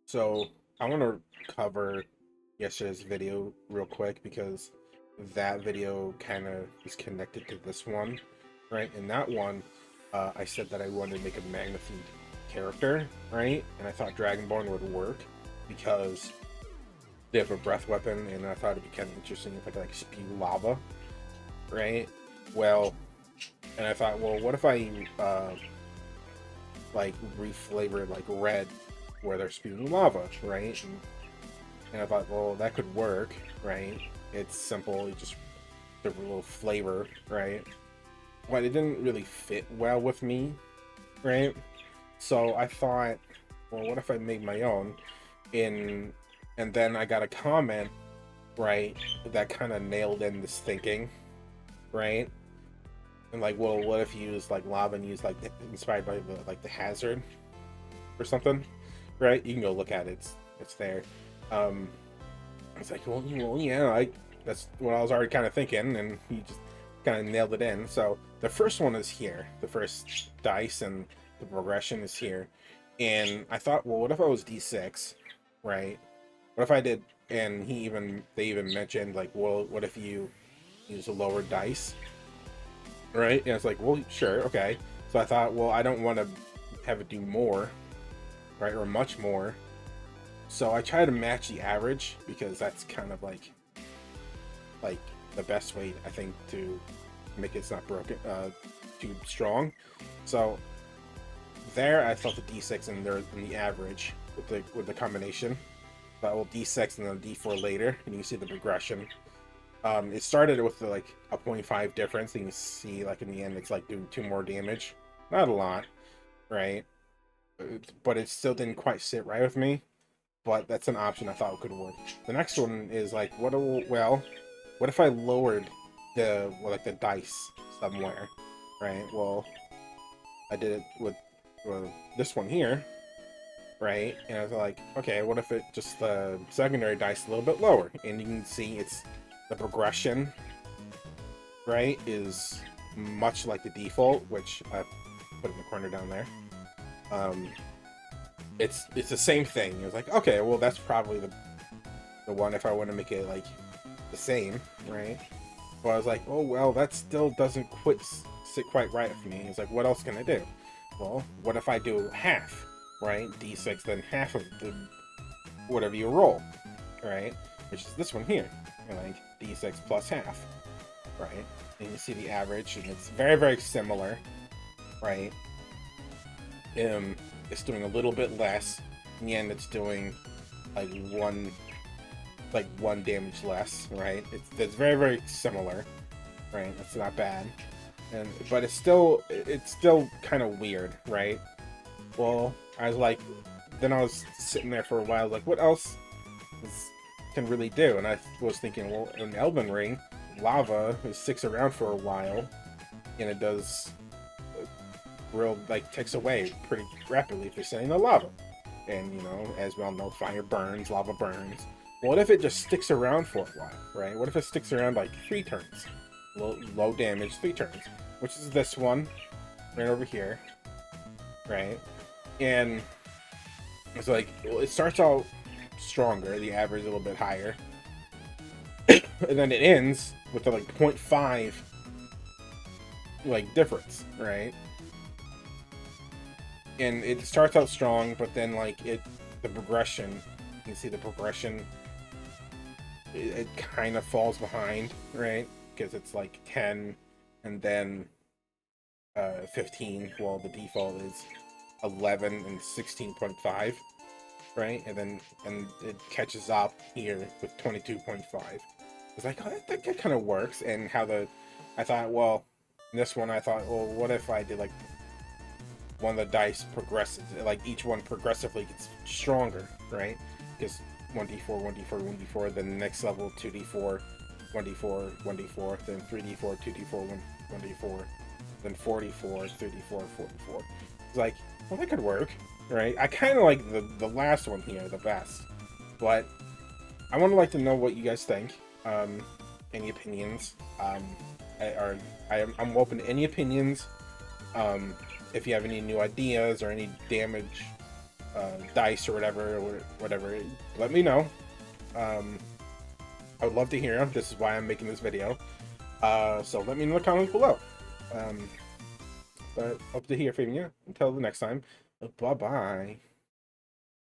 So I want to cover yesterday's video real quick because that video kind of is connected to this one, right? In that one, I said that I wanted to make a magna-themed character, right? And I thought Dragonborn would work because they have a breath weapon, and I thought it'd be kind of interesting if I could like spew lava, right? Well, and I thought, well, what if I like reflavored like red where they're spewing lava, right? And I thought, well, that could work, right? It's simple, you just give a little flavor, right? But it didn't really fit well with me, right? So I thought, well, what if I made my own? In and then I got a comment, right, that kind of nailed in this thinking, right? And like, well, what if you use like lava and use like inspired by the hazard or something, right? You can go look at it. It's there. Um, it's like, well, yeah, like that's what I was already kind of thinking, and he just kind of nailed it in. So the first one is here. The first dice and the progression is here, and I thought, well, what if I was D6, right? What if I did? And they even mentioned like, well, what if you use a lower dice, right? And it's like, well, sure, okay. So I thought, well, I don't want to have it do more, right, or much more. So I try to match the average because that's kind of like the best way I think to make it's not broken, too strong. So there I thought the D6 and there in the average with the combination. But we'll D6 and then D4 later, and you see the progression. It started with like a 0.5 difference, and you see like in the end it's like doing 2 more damage. Not a lot, right? But it still didn't quite sit right with me. But that's an option I thought could work. The next one is like, what if I lowered the dice somewhere, right? Well, I did it with this one here, right? And I was like, okay, what if it just the secondary dice a little bit lower? And you can see it's the progression, right, is much like the default, which I put in the corner down there. It's the same thing. It was like, okay, well, that's probably the one if I want to make it like the same, right? But I was like, oh well, that still doesn't sit quite right for me. It's like, what else can I do? Well, what if I do half, right? D6, then half of the whatever you roll, right? Which is this one here, and like D6 plus half, right? And you see the average, and it's very, very similar, right? It's doing a little bit less. In the end, it's doing like one damage less, right? It's very, very similar, right? That's not bad, but it's still kind of weird, right? Well, I was like, then I was sitting there for a while, like, what else can really do? And I was thinking, well, in Elden Ring, lava sticks around for a while, and it does real like takes away pretty rapidly if you're sitting in the lava. And you know, as we all know, fire burns, lava burns. What if it just sticks around for a while, right? What if it sticks around like 3 turns? Low damage, 3 turns. Which is this one, right over here. Right? And it's like, well, it starts out stronger, the average a little bit higher. And then it ends with the like 0.5 like difference, right? And it starts out strong, but then like the progression, you can see the progression, it kind of falls behind, right? Because it's like 10 and then 15. Well, the default is 11 and 16.5, right? And it catches up here with 22.5. It's like, oh, that kind of works. And I thought, well, this one I thought, well, what if I did like one of the dice progresses, like each one progressively gets stronger, right? Because 1d4, 1d4, 1d4, then the next level 2d4, 1d4, 1d4, then 3d4, 2d4, 1d4, then 4d4, 3d4, 4d4. It's like, well, that could work, right? I kind of like the last one here the best, but I want to like to know what you guys think. Any opinions? I'm open to any opinions. If you have any new ideas or any damage dice or whatever, let me know. I would love to hear them. This is why I'm making this video. So let me know in the comments below. But hope to hear from you. Until the next time, bye-bye.